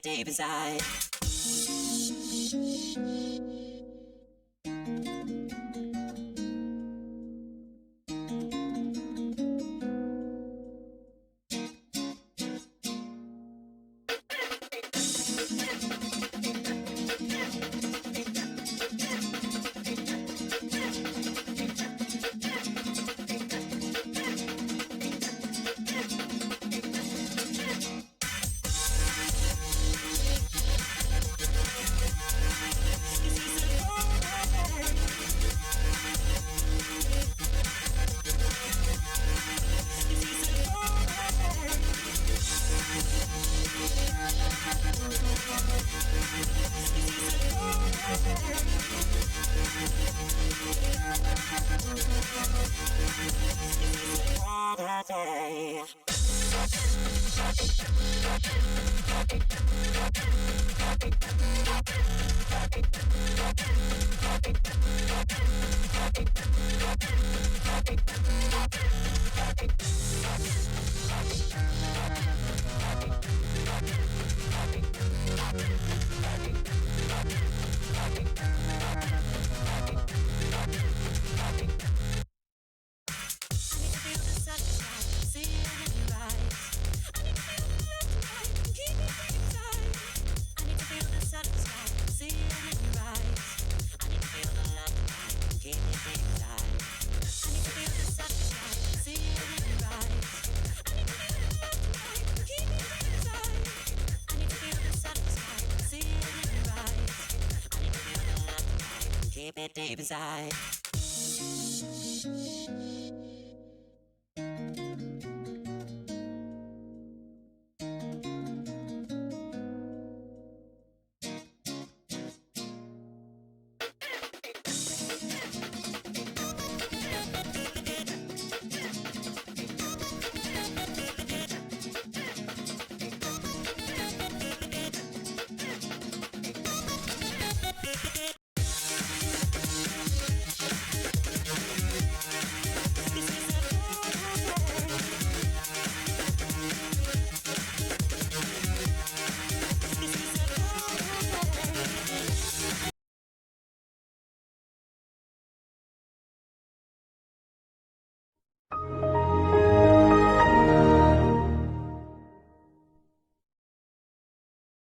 Deep inside. Keep it deep inside.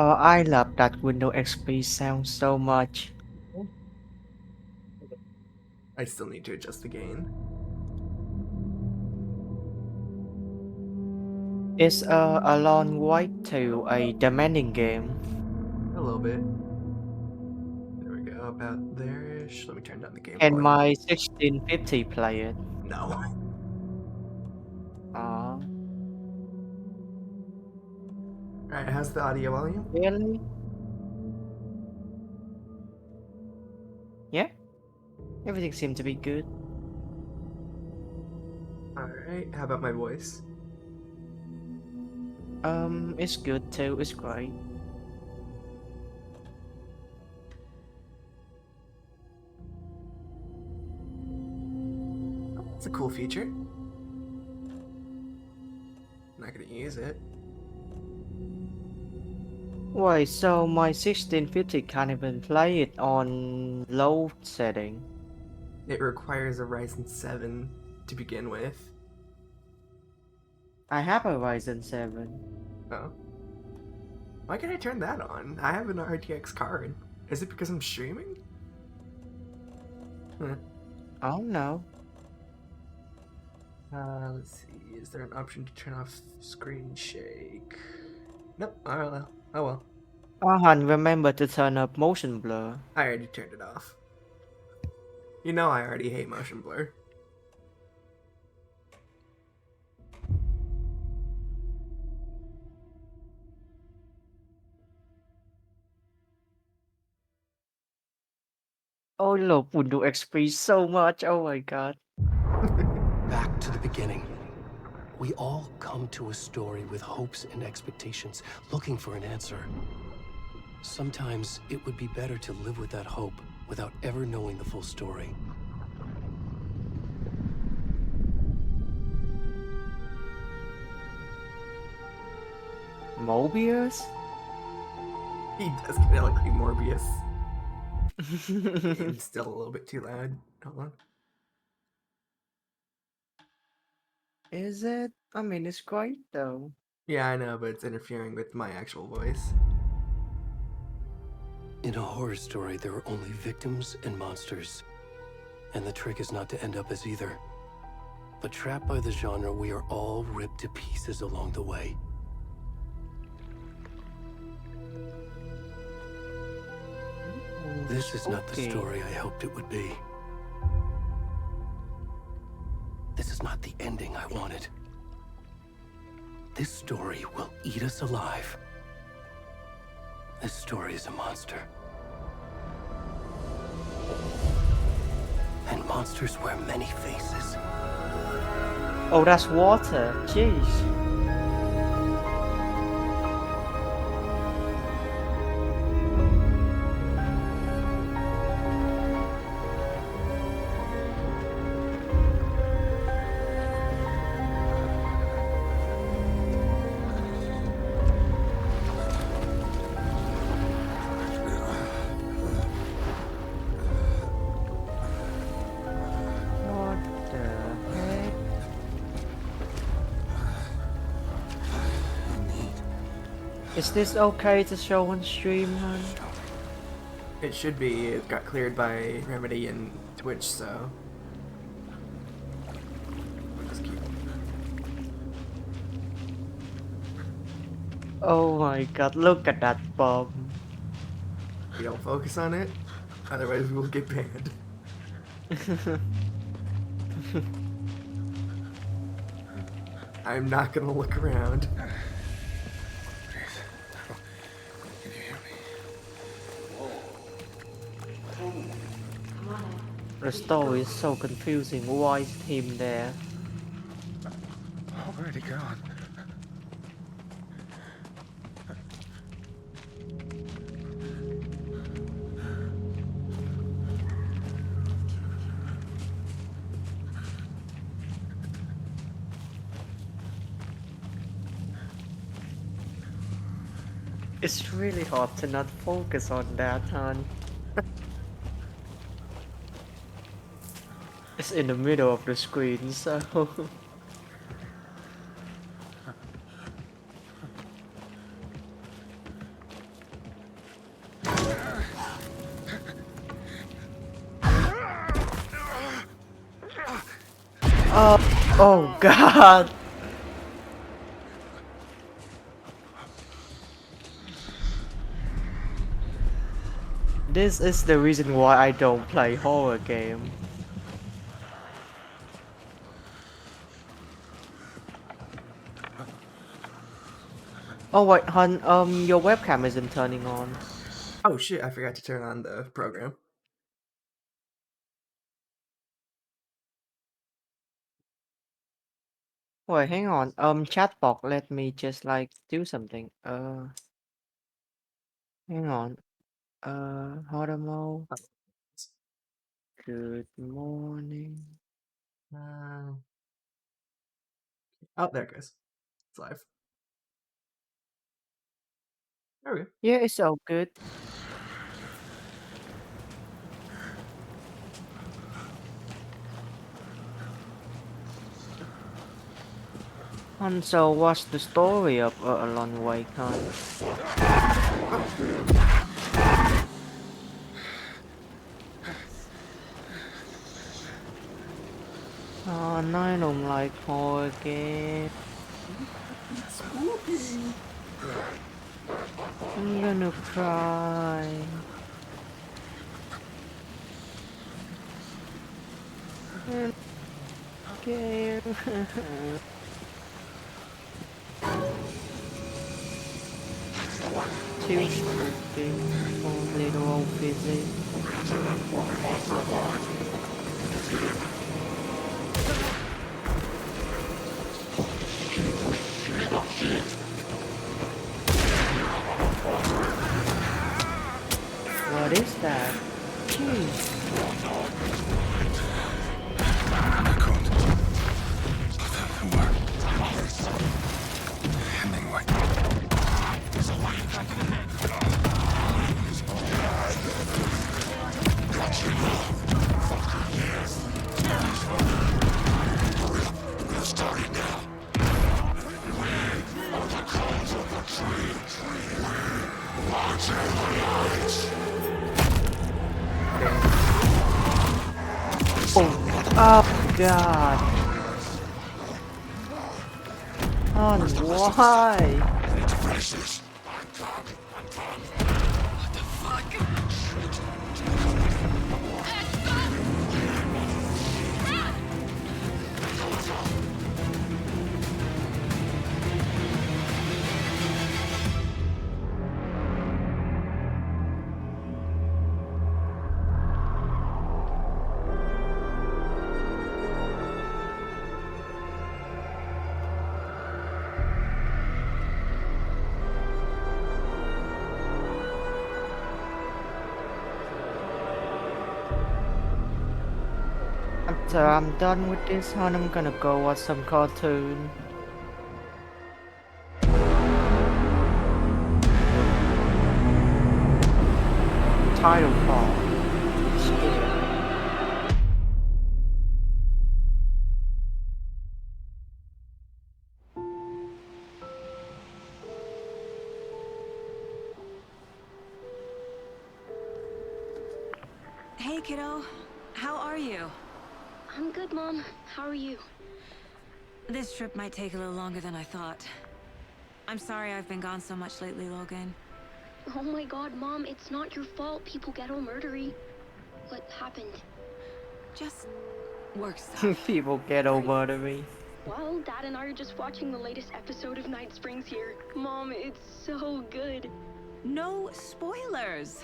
I love that Windows XP sound so much. I still need to adjust the gain. It's a long wait to a demanding game. A little bit. There we go, about there-ish. Let me turn down the game Can volume. my 1650 play it? No. Alright, how's the audio volume? Really? Yeah? Everything seemed to be good. Alright, how about my voice? It's good too, it's great. It's a cool feature. Not gonna use it. Wait, so my 1650 can't even play it on low setting? It requires a Ryzen 7 to begin with. I have a Ryzen 7. Oh. Why can't I turn that on? I have an RTX card. Is it because I'm streaming? Huh. I don't know. Let's see. Is there an option to turn off screen shake? Nope. Oh well. Oh well. Han, remember to turn up motion blur. I already turned it off. You know I already hate motion blur. Oh, love Windows XP so much. Oh my god. Back to the beginning. We all come to a story with hopes and expectations, looking for an answer. Sometimes it would be better to live with that hope without ever knowing the full story. Mobius? He does kind of look like Morbius. It's still a little bit too loud. Hold on. Is it? I mean, it's great though. Yeah, I know, but it's interfering with my actual voice. In a horror story, there are only victims and monsters. And the trick is not to end up as either. But trapped by the genre, we are all ripped to pieces along the way. This is not the Okay. story I hoped it would be. This is not the ending I wanted. This story will eat us alive. This story is a monster. And monsters wear many faces. Oh, that's water. Jeez. What the heck? Is this okay to show on stream, hun? It should be. It got cleared by Remedy and Twitch, so. We'll just keep. Oh my god, look at that bomb. We don't focus on it, otherwise we will get banned. I'm not gonna look around. The story is so confusing. Why is him there? Already gone. It's really hard to not focus on that, hun. It's in the middle of the screen, so. Oh god! This is the reason why I don't play horror game. Oh wait, hun, your webcam isn't turning on. Oh shit, I forgot to turn on the program. Wait, hang on. Chatbot, let me just like do something. Hang on. Horemo. Good morning. Uh, oh, there it goes. It's live. There we go. Yeah, it's all good. And so, what's the story of Alan Wake, hun? I don't like horror game. I'm gonna cry. I'm scared. Too stupid for little old physics. What is that? Jeez. Oh god. Oh, why? After I'm done with this one, I'm gonna go watch some cartoon. Title call. Hey, kiddo. How are you? I'm good, Mom. How are you? This trip might take a little longer than I thought. I'm sorry I've been gone so much lately, Logan. Oh my god, Mom, it's not your fault people get all murdery. What happened? Just work stuff. People get over to me. Well, Dad and I are just watching the latest episode of Night Springs here. Mom, it's so good. No spoilers.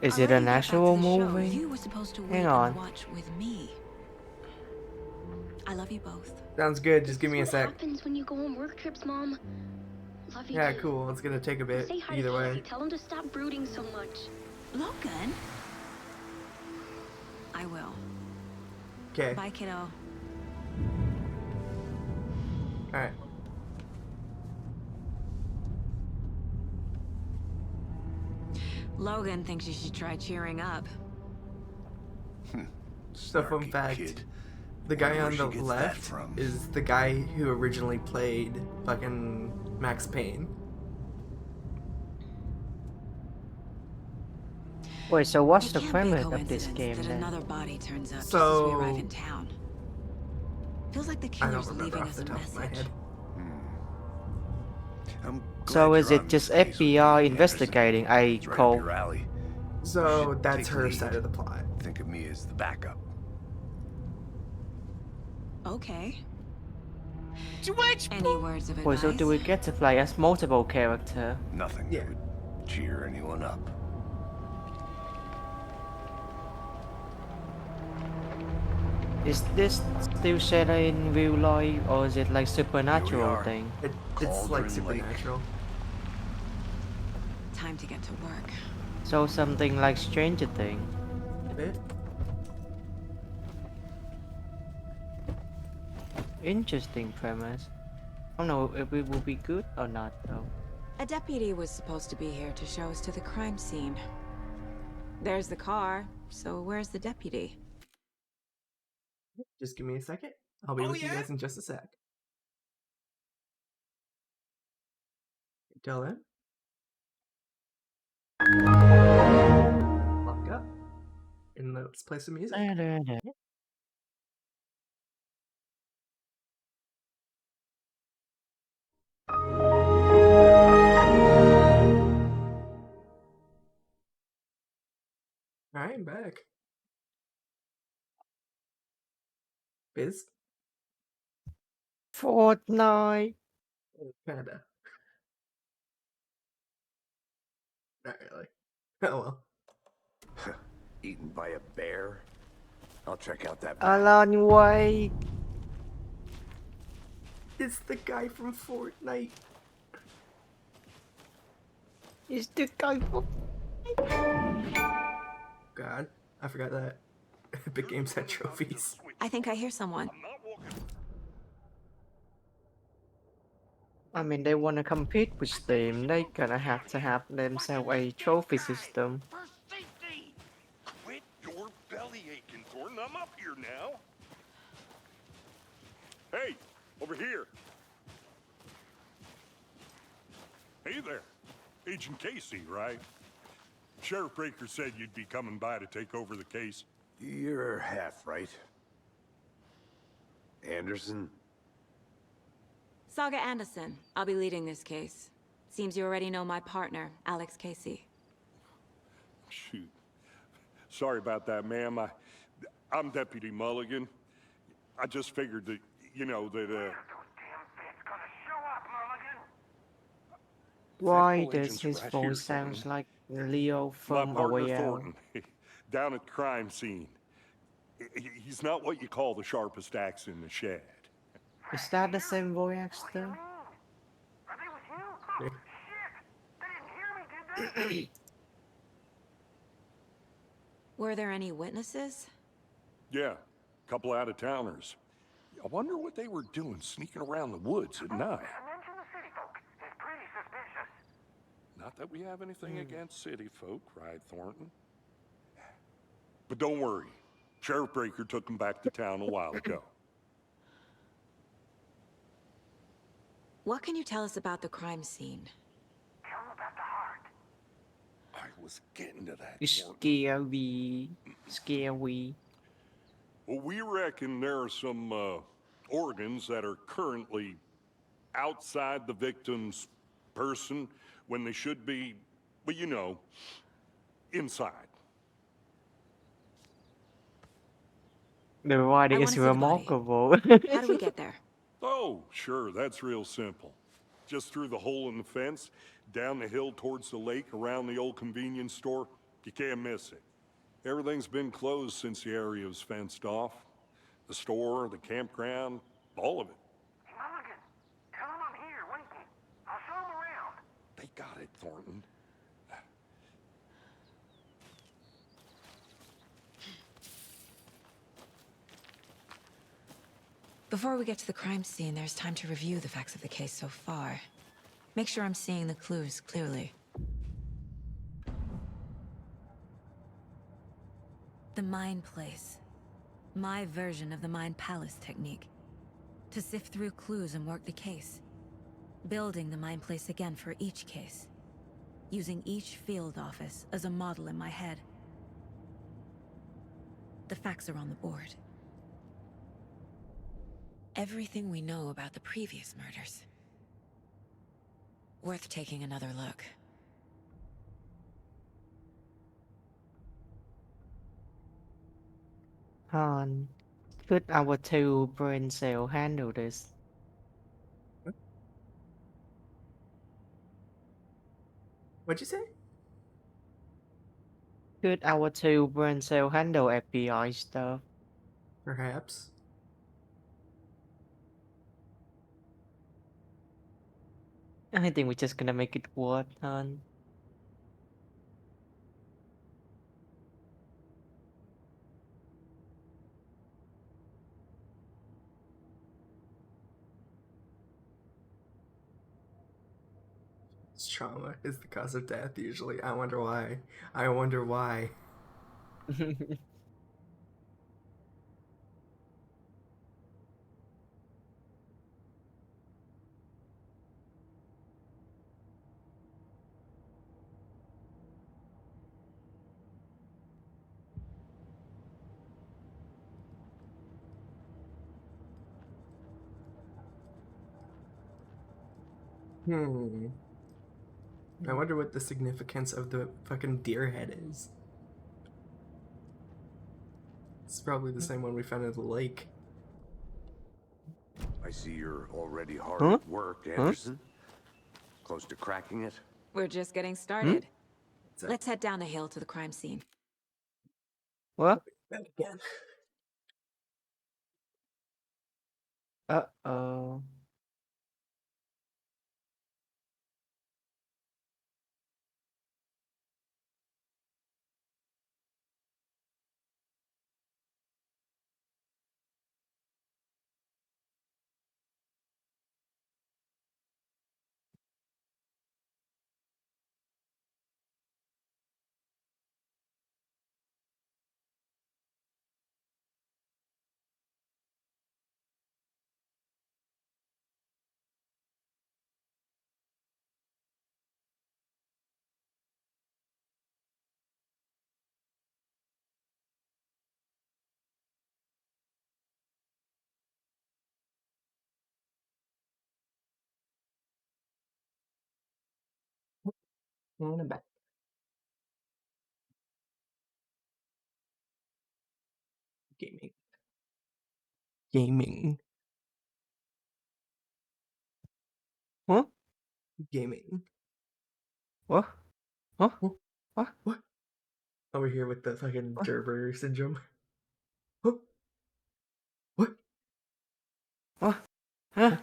Is I'll it let an you get back actual to the show. movie? You were supposed to wait Hang on. and watch with me. I love you both. Sounds good. Just give me a What sec. happens when you go on work trips, Mom? Love you. Yeah, too. cool. It's gonna take a bit. Say hi Either to way. Casey. Tell him to stop brooding so much. Logan? I will. Okay. Bye, kiddo. Alright. Logan thinks you should try cheering up. So fun Snarky fact. kid. The guy Wonder on where the she gets that left from. is the guy who originally played fucking Max Payne. Wait, so what's It the can't be a premise of this coincidence game that then? another body turns up just as So- we arrive in town. Feels like the I killer's don't remember leaving off us the a top of my message. head. I'm So glad is you're it on just this case with FBI me, investigating a Anderson. It's right up cult? your alley. So Should that's take her lead. side of the plot. Think of me as the backup. Okay. Any words of advice? Wait, so do we get to play as multiple character? Nothing Yeah. that would cheer anyone up. Is this still set in real life or is it like supernatural are. thing? It's Cauldron like Lake. supernatural. Time to get to work. So something like Stranger Thing. A bit. Interesting premise. I don't know if it will be good or not though. A deputy was supposed to be here to show us to the crime scene. There's the car, so where's the deputy? Just give me a second. I'll be with you guys in just a sec. Until then. Lock up. And let's play some music. I'm back. Biz? Fortnite. Kinda. Not really. Oh well. Eaten by a bear? I'll check out that. Alan Wake. It's the guy from Fortnite. Is the guy from... God, I forgot that. Epic Games had trophies. I think I hear someone. I mean, they want to compete with Steam. They gonna have to have themselves a trophy system. For safety! Quit your belly aching, Thornton. I'm up here now. Hey, over here. Hey there. Agent Casey, right? Sheriff Breaker said you'd be coming by to take over the case. You're half right. Anderson? Saga Anderson. I'll be leading this case. Seems you already know my partner, Alex Casey. Shoot. Sorry about that, ma'am. I'm Deputy Mulligan. I just figured that, you know, that, Why Federal does agents his right here, voice sounds Thornton. like Leo My from A partner Way Out? Thornton, down at the crime scene. He's not what you call the sharpest axe in the shed. Is that the same voice actor? Were there any witnesses? Yeah, a couple out-of-towners. I wonder what they were doing sneaking around the woods at night. Not that we have anything against city folk, right, Thornton? But don't worry. Sheriff Breaker took them back to town a while ago. What can you tell us about the crime scene? I was getting to that, It's Thornton. scary. Well, we reckon there are some organs that are currently outside the victim's person when they should be, well, you know, inside. The writing I is wanna see the body. remarkable. How do we get there? Oh, sure, that's real simple. Just through the hole in the fence, down the hill towards the lake, around the old convenience store. You can't miss it. Everything's been closed since the area was fenced off. The store, the campground, all of it. Mulligan, tell him I'm here waiting. I'll show him around. They got it, Thornton. Before we get to the crime scene, there's time to review the facts of the case so far. Make sure I'm seeing the clues clearly. The Mind Place. My version of the Mind Palace technique. To sift through clues and work the case. Building the Mind Place again for each case. Using each field office as a model in my head. The facts are on the board. Everything we know about the previous murders. Worth taking another look. Han, could our two brain cell handle this? What'd you say? Could our two brain cell handle FBI stuff? Perhaps. I think we're just gonna make it work, Han. Trauma is the cause of death usually. I wonder why. I wonder why. I wonder what the significance of the fucking deer head is. It's probably the same one we found in the lake. I see you're already hard Huh? at work, Anderson. Close to cracking it? We're just getting started. What's that? Let's head down the hill to the crime scene. What? Back again. Uh-oh. And I'm back. Gaming. Gaming. Huh? Gaming. What? Huh? Huh? What? What? Over here with the fucking What? Durber syndrome. Huh? What? What? Huh?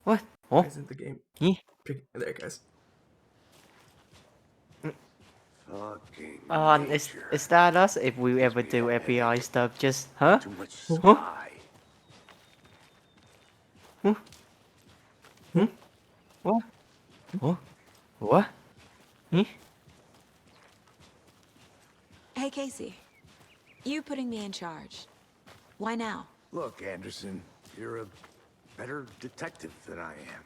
What? Oh? Isn't the game? Yeah. There it goes. Fucking Is nature. that us if we ever me do a FBI headache. stuff? Just huh? Too much Huh? sky. Huh? Hmm? What? What? What? Hmm? Hey, Casey. You putting me in charge. Why now? Look, Anderson, you're a better detective than I am.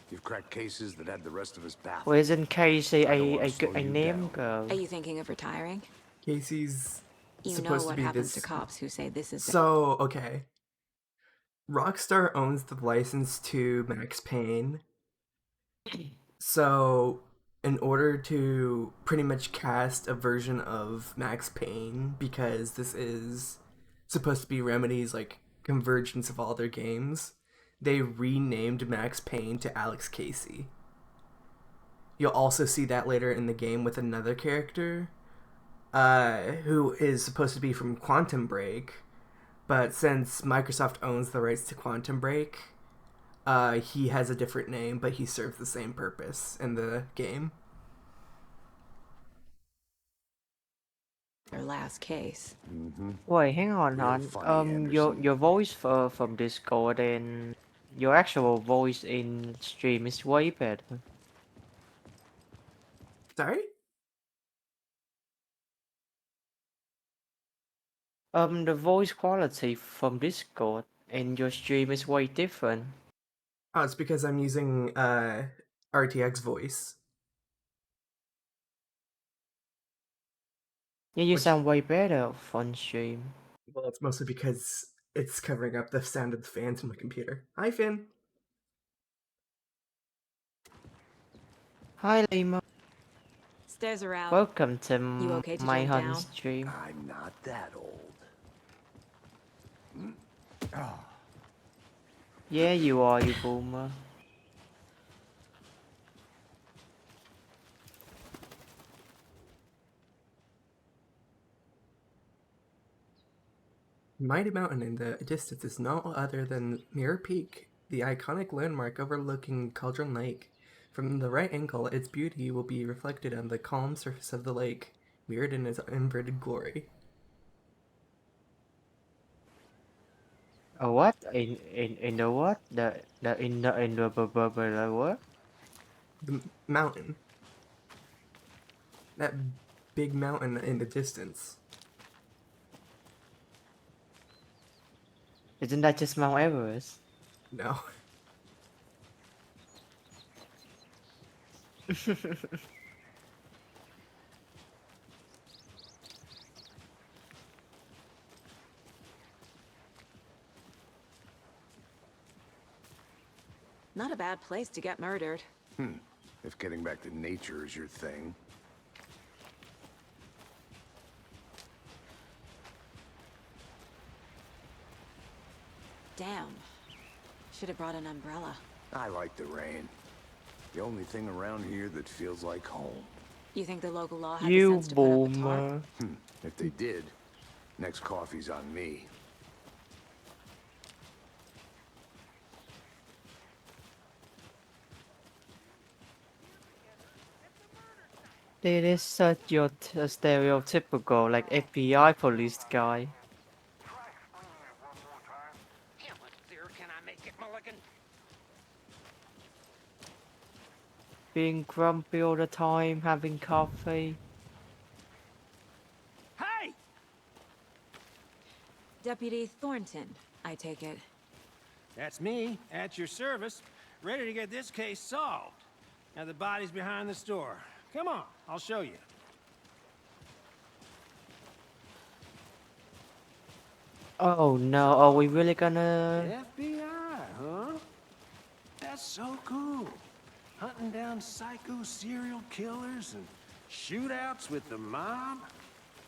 You've cracked cases that had the rest of us baffled. Well, isn't Casey I don't wanna a slow you name down. girl? Are you thinking of retiring? Casey's You know supposed to what be happens this. to cops who say this is So, okay. Rockstar owns the license to Max Payne. So, in order to pretty much cast a version of Max Payne, because this is supposed to be Remedy's like convergence of all their games, they renamed Max Payne to Alex Casey. You'll also see that later in the game with another character, who is supposed to be from Quantum Break, but since Microsoft owns the rights to Quantum Break, he has a different name, but he serves the same purpose in the game. their last case. Wait, hang on, Real hon. funny, Your Anderson. voice from Discord and your actual voice in stream is way better. Sorry? The voice quality from Discord and your stream is way different. Oh, it's because I'm using RTX voice. Yeah, you Which- sound way better on stream. Well, it's mostly because it's covering up the sound of the fans in my computer. Hi, Finn. Hi, Lima. Stairs are out. Welcome to You okay to my jump hunt down? stream. I'm not that old. Yeah, you are, you boomer. Mighty Mountain in the distance is no other than Mirror Peak, the iconic landmark overlooking Cauldron Lake. From the right angle, its beauty will be reflected on the calm surface of the lake, mirrored in its inverted glory. What? In the what? The what? The mountain. That big mountain in the distance. Isn't that just Mount Everest? No. Not a bad place to get murdered. If getting back to nature is your thing. Damn. Should have brought an umbrella. I like the rain. The only thing around here that feels like home. You think the local law had the You sense to put up a tarp? boomer. If they did, next coffee's on me. This is such your stereotypical like FBI police guy. Try explaining it one more time. How much clearer can I make it, Mulligan? Being grumpy all the time, having coffee. Hey! Deputy Thornton, I take it. That's me, at your service, ready to get this case solved. Now the body's behind the store. Come on, I'll show you. Oh no, are we really gonna... FBI, huh? That's so cool. Hunting down psycho serial killers and shootouts with the mob.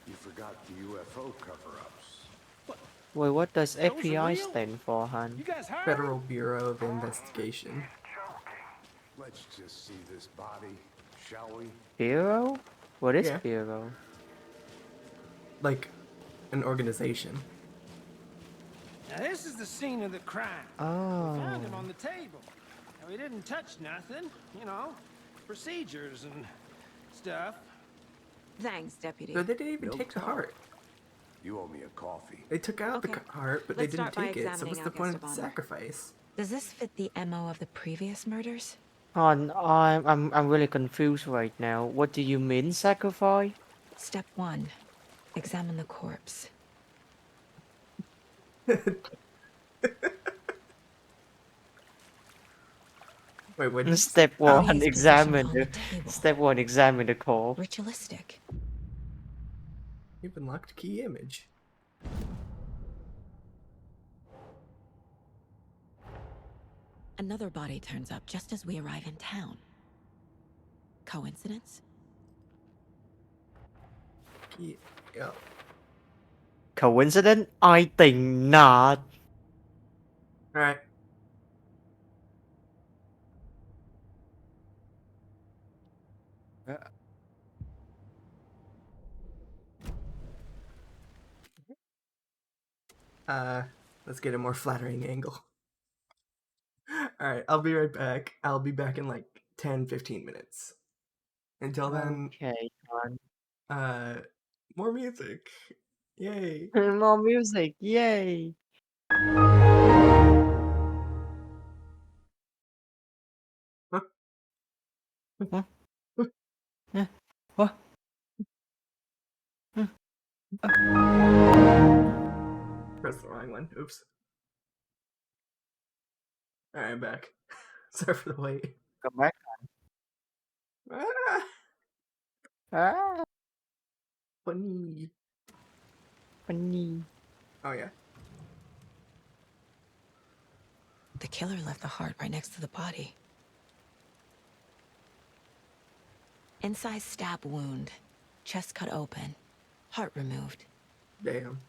You forgot the UFO cover-ups. Wait, what does Those are FBI real? stand for, hun? You guys hired? Federal Bureau of Investigation. Let's just see this body, shall we? Bureau? What is Yeah. Bureau? Like, an organization. Now this is the scene of the crime. We Oh. found him on the table. And we didn't touch nothing, you know, procedures and stuff. Thanks, Deputy. No, they didn't even No take the problem. heart. You owe me a coffee. They took out the Okay. heart, but Let's they didn't start by take it. So examining what's the Al point of the Castaban. sacrifice? Does this fit the MO of the previous murders? Hon, I'm really confused right now. What do you mean, sacrifice? Step 1. Examine the corpse. Wait, what? Step Bodies one, positioned examine on the. the table. Step one, examine the corpse. Ritualistic. You've unlocked key image. Another body turns up just as we arrive in town. Coincidence? Key. Yeah. Coincidence? I think not. All right. Let's get a more flattering angle. Alright, I'll be right back. I'll be back in like 10-15 minutes. Until then, Okay, hon. more music. Yay. More music, yay! Huh? Huh? What? Press the wrong one. Oops. Alright, I'm back. Sorry for the wait. Come back. Ah, Ah, funny. funny. Oh yeah. The killer left the heart right next to the body. Incised stab wound. Chest cut open. Heart removed. Damn.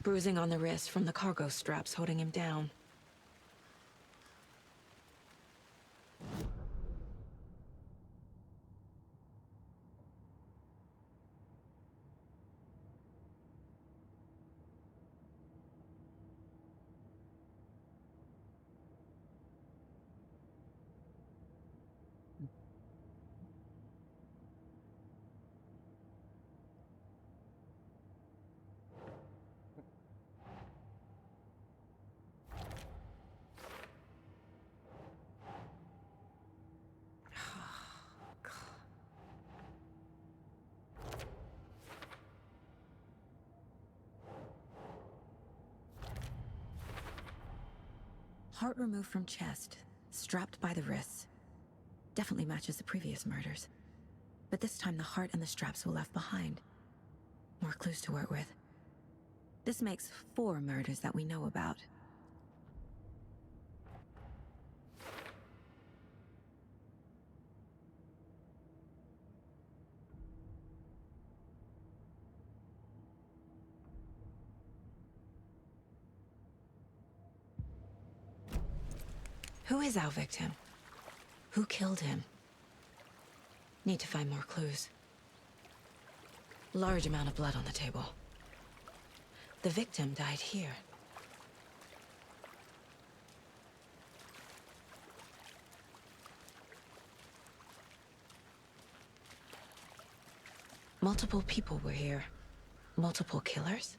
Bruising on the wrist from the cargo straps holding him down. Heart removed from chest, strapped by the wrists. Definitely matches the previous murders. But this time the heart and the straps were left behind. More clues to work with. This makes 4 murders that we know about. Who is our victim? Who killed him? Need to find more clues. Large amount of blood on the table. The victim died here. Multiple people were here. Multiple killers?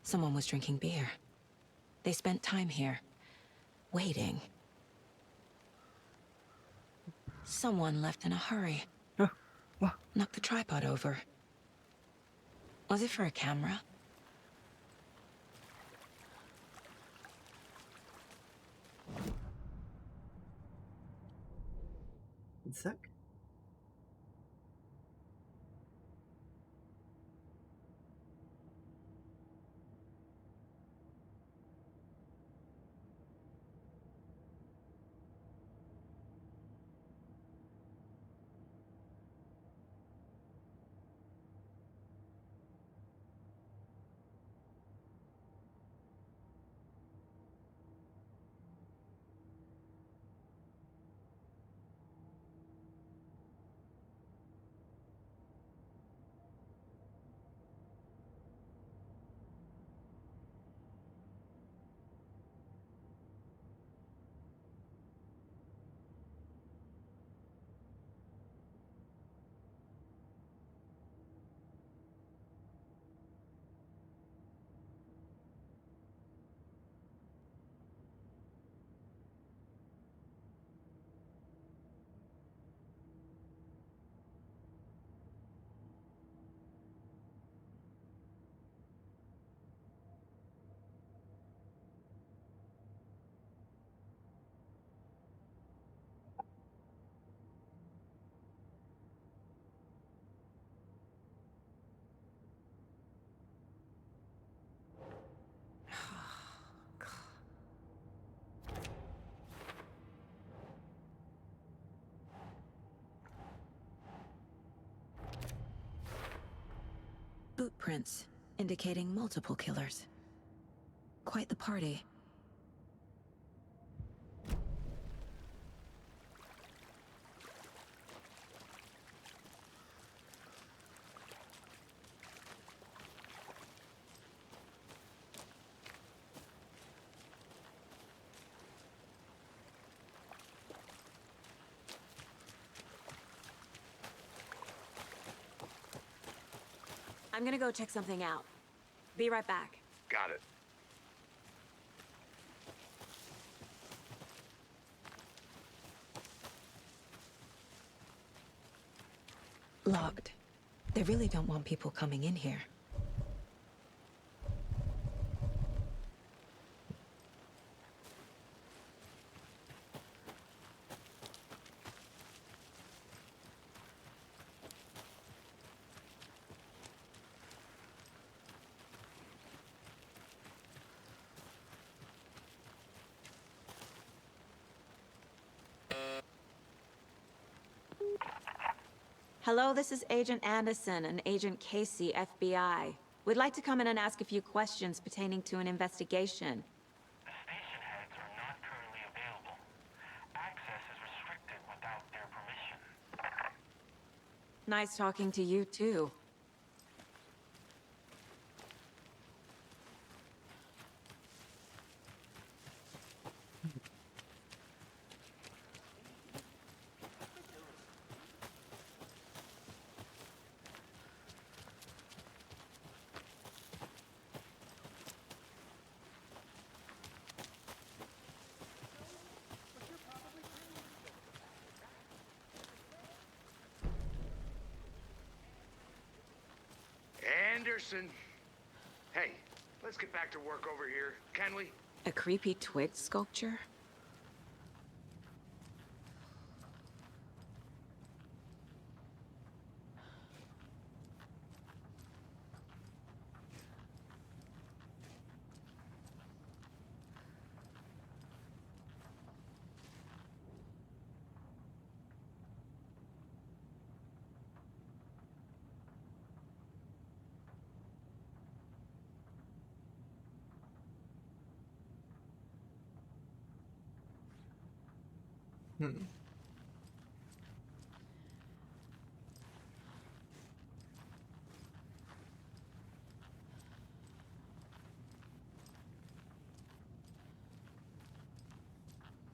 Someone was drinking beer. They spent time here, waiting. Someone left in a hurry. What? Knocked the tripod over. Was it for a camera? One sec. Boot prints, indicating multiple killers. Quite the party. I'm gonna go check something out. Be right back. Got it. Locked. They really don't want people coming in here. Hello, this is Agent Anderson and Agent Casey, FBI. We'd like to come in and ask a few questions pertaining to an investigation. The station heads are not currently available. Access is restricted without their permission. Nice talking to you, too. Anderson. Hey, let's get back to work over here, can we? A creepy twig sculpture?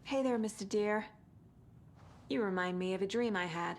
Hey there, Mr. Deer. You remind me of a dream I had.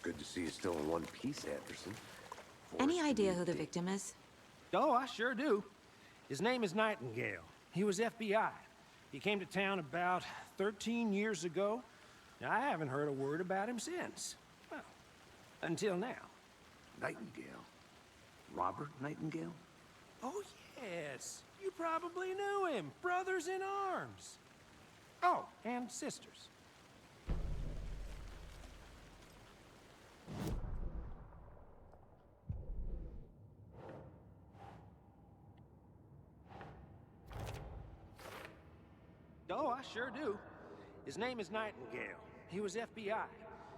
Good to see you still in one piece, Anderson. Any Forced to idea meet who the the- victim is? Oh, I sure do. His name is Nightingale. He was FBI. He came to town about 13 years ago. Now, I haven't heard a word about him since. Well, until now. Nightingale? Robert Nightingale? Oh, yes. You probably knew him. Brothers in arms. Oh, and sisters. Oh, I sure do. His name is Nightingale. He was FBI.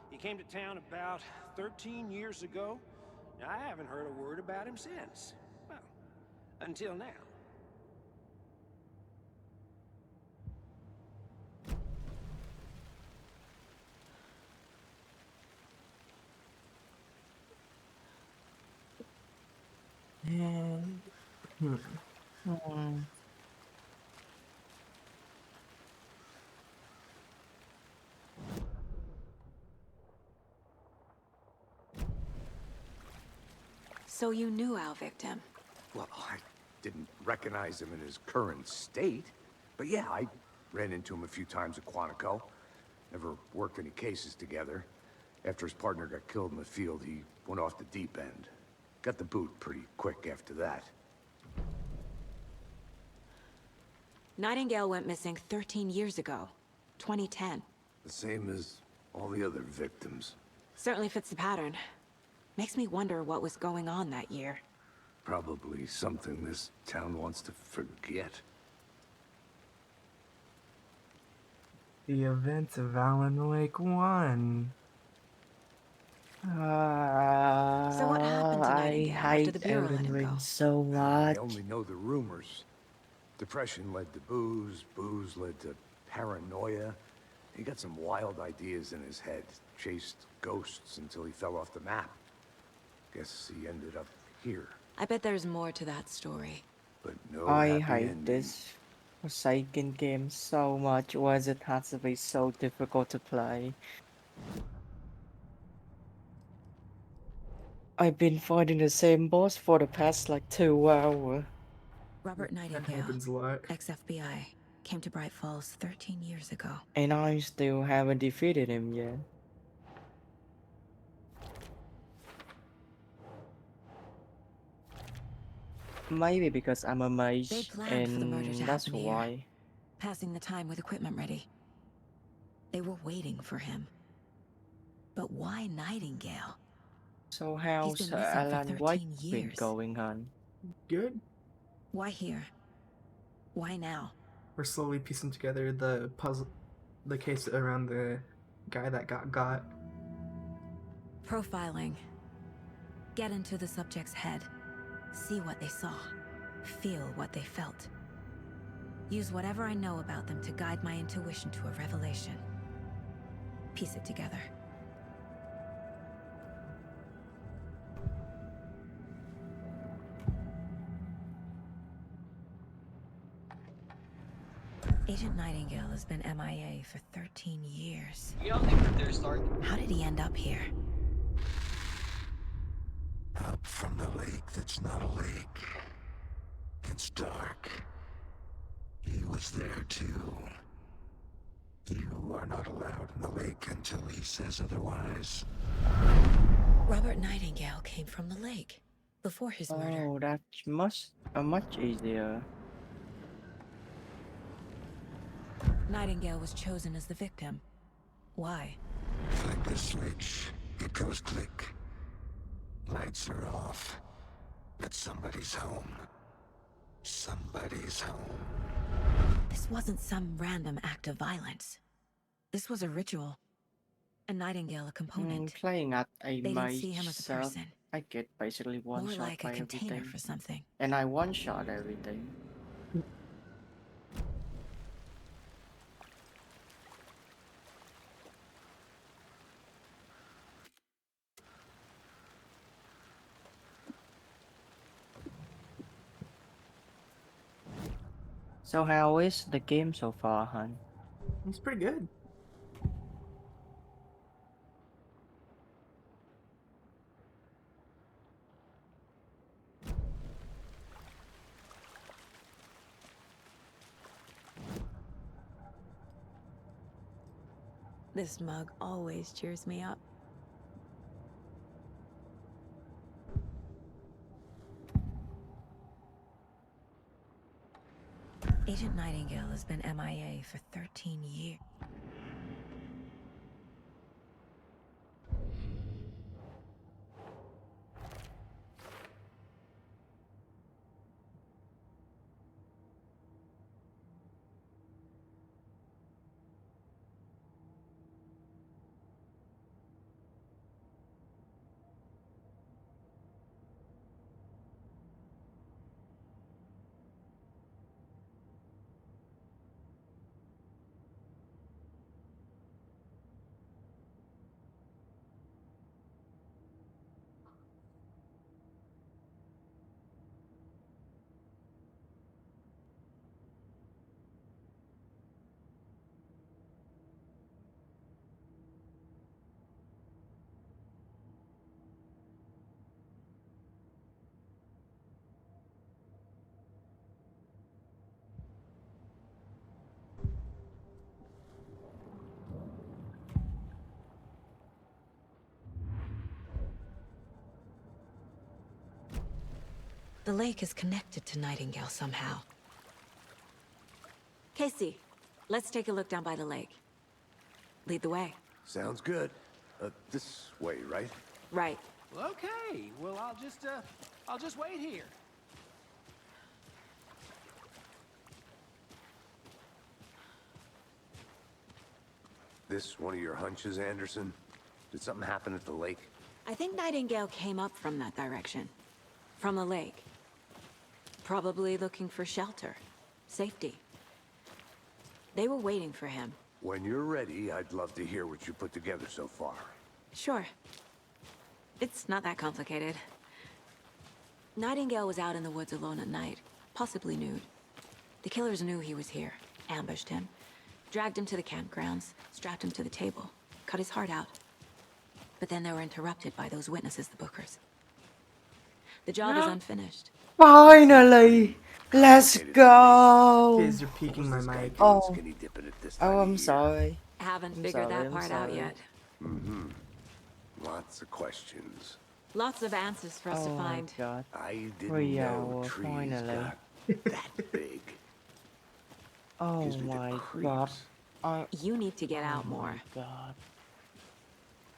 He came to town about 13 years ago. Now, I haven't heard a word about him since. Well, until now. So you knew our victim. Well, I didn't recognize him in his current state. But yeah, I ran into him a few times at Quantico. Never worked any cases together. After his partner got killed in the field, he went off the deep end. Got the boot pretty quick after that. Nightingale went missing 13 years ago. 2010. The same as all the other victims. Certainly fits the pattern. Makes me wonder what was going on that year. Probably something this town wants to forget. The events of Alan Wake 1. So what happened to I Nightingale after hate the Bureau let Elden him Ring go? so I much. only know the rumors. Depression led to booze, booze led to paranoia. He got some wild ideas in his head, chased ghosts until he fell off the map. Guess he ended up here, I bet there's more to that story. but no I happy hate ending. this Forsaken game so much. Why does it have to be so difficult to play? I've been fighting the same boss for the past like 2 hours. Robert That Nightingale, happens a lot. ex-FBI, came to Bright Falls 13 years ago. And I still haven't defeated him yet. Maybe because I'm a They mage, planned for the murder and to that's happen here. why. Passing the time with equipment ready. They were waiting for him. But why Nightingale? So He's how's been missing for Alan 13 Wake been years. going on? Good. Why here? Why now? We're slowly piecing together the puzzle, the case around the guy that got. Profiling. Get into the subject's head. See what they saw. Feel what they felt. Use whatever I know about them to guide my intuition to a revelation. Piece it together. Agent Nightingale has been MIA for 13 years. You don't think that they're starting? How did he end up here? Up from the lake that's not a lake. It's dark. He was there too. You are not allowed in the lake until he says otherwise. Robert Nightingale came from the lake before his murder. Oh, that's much easier. Nightingale was chosen as the victim. Why? Flick the switch. It goes click. Lights are off. But somebody's home. Somebody's home. This wasn't some random act of violence. This was a ritual. And Nightingale a component. Playing at a They didn't see him as a myself, person. I get basically one More shot like a by container everything. for something. And I one shot everything. So how is the game so far, hun? It's pretty good. This mug always cheers me up. Agent Nightingale has been MIA for 13 years. The lake is connected to Nightingale somehow. Casey, let's take a look down by the lake. Lead the way. Sounds good. This way, right? Right. Well, okay. Well, I'll just wait here. This one of your hunches, Anderson? Did something happen at the lake? I think Nightingale came up from that direction. From the lake. Probably looking for shelter. Safety. They were waiting for him. When you're ready, I'd love to hear what you put together so far. Sure. It's not that complicated. Nightingale was out in the woods alone at night, possibly nude. The killers knew he was here, ambushed him, dragged him to the campgrounds, strapped him to the table, cut his heart out. But then they were interrupted by those witnesses, the Bookers. The job is unfinished. Finally! Let's go! Kids are peeking my mic. Oh. Skinny dipping at this time Oh, of I'm year. sorry. Haven't I'm figured sorry, that I'm part out sorry. yet. Mm-hmm. Lots of questions. Lots of answers for us to Oh my find. god. I didn't 3 know hours, trees finally. got that big. Oh Gives me the my god. creeps. You need to get out more. God.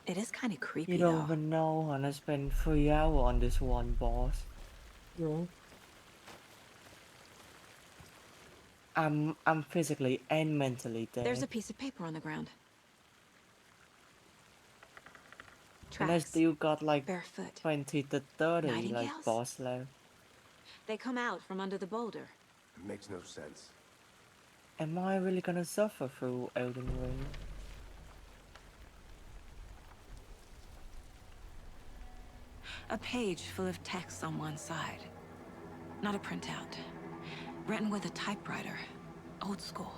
It is kind of creepy, You don't though. even know, and I spent 3 hours on this one boss. Yeah. I'm physically and mentally dead. There's a piece of paper on the ground. And I Tracks. still got like Barefoot. 20 to 30 like Nightingales? boss left. They come out from under the boulder. It makes no sense. Am I really gonna suffer through Elden Ring? A page full of text on one side. Not a printout. Written with a typewriter. Old school.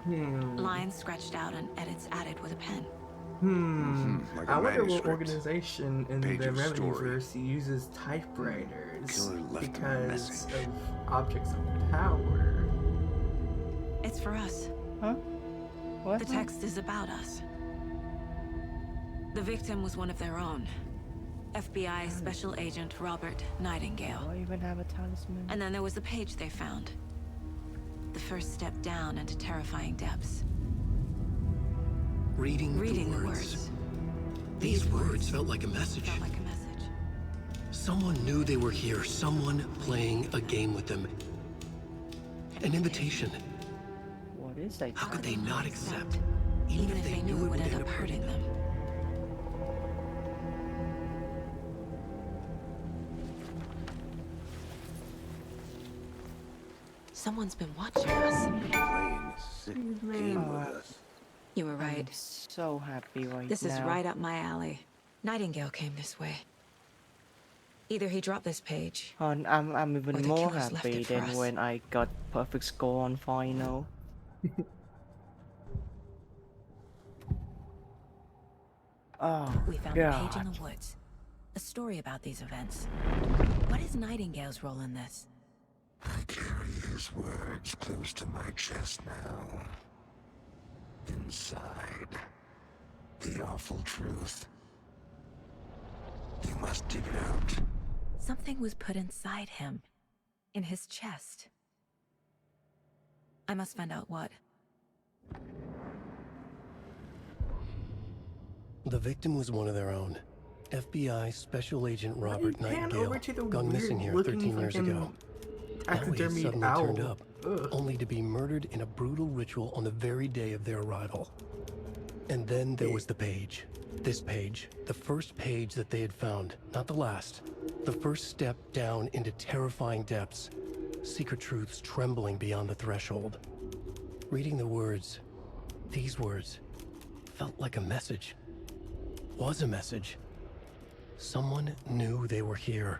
Lines scratched out and edits added with a pen. Like I a wonder what manuscript. organization in Page the of story. Remedyverse uses typewriters Killer left him a because message. of objects of power. It's for us. Huh? What? The text is about us. The victim was one of their own. FBI Special Agent Robert Nightingale. Do I even have a talisman? And then there was the page they found. The first step down into terrifying depths. Reading the words. These words felt like a message. Felt like a message. Someone knew they were here. Someone playing a game with them. An invitation. What is that? How could they not accept? Even if they knew it would end up hurting them. Someone's been watching us. Playing a sick game with us. You were right. I'm so happy right This now. is right up my alley. Nightingale came this way. Either he dropped this page. And I'm Or even the more killers left happy it for than us. when I got perfect score on final. Oh, We found a page in the woods. A story about these events. What is Nightingale's role in this? I carry his words close to my chest now. Inside, the awful truth. You must dig it out. Something was put inside him. In his chest. I must find out what. The victim was one of their own. FBI Special Agent Robert pan Nightingale, over to the gone missing here weird-looking 13 years fucking ago. Now he taxidermied suddenly owl. turned up, Ugh. only to be murdered in a brutal ritual on the very day of their arrival. And then there was the page. This page, the first page that they had found, not the last. The first step down into terrifying depths. Secret truths trembling beyond the threshold. Reading the words, these words, felt like a message. Was a message. Someone knew they were here.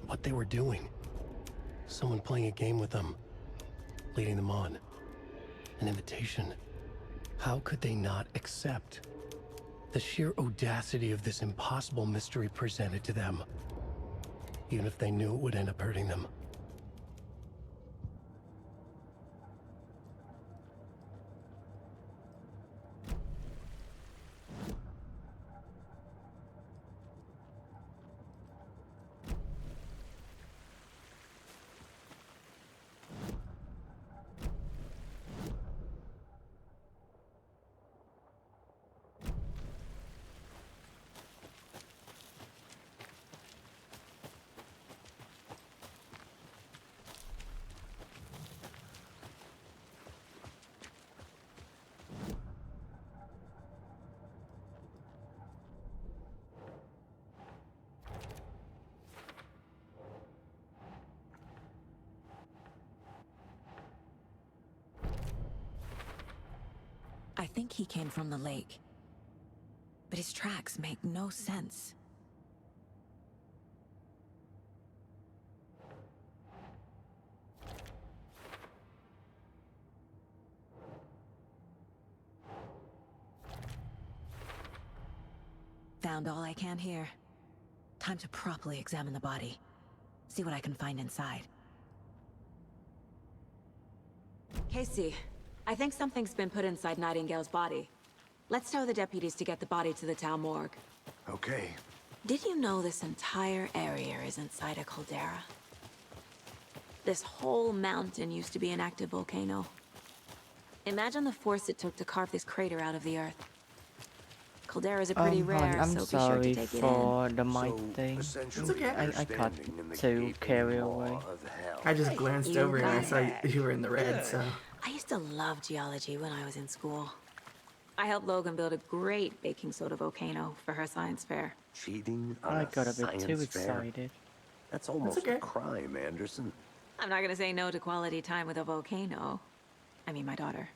What they were doing. Someone playing a game with them. Leading them on. An invitation. How could they not accept? The sheer audacity of this impossible mystery presented to them. Even if they knew it would end up hurting them. I think he came from the lake. But his tracks make no sense. Found all I can here. Time to properly examine the body. See what I can find inside. Casey, I think something's been put inside Nightingale's body. Let's tell the deputies to get the body to the town morgue. Okay. Did you know this entire area is inside a caldera? This whole mountain used to be an active volcano. Imagine the force it took to carve this crater out of the earth. Calderas are pretty hon, rare, I'm so be sure to sorry take it in. for the mic thing. Essentially, okay. I got standing in the too gaping carried maw away. of hell. I just glanced you over and I got saw it. you were in the red, so. I used to love geology when I was in school. I helped Logan build a great baking soda volcano for her science fair. Cheating on I got a bit science too fair? excited. That's almost okay. a crime, Anderson. I'm not gonna say no to quality time with a volcano. I mean, my daughter.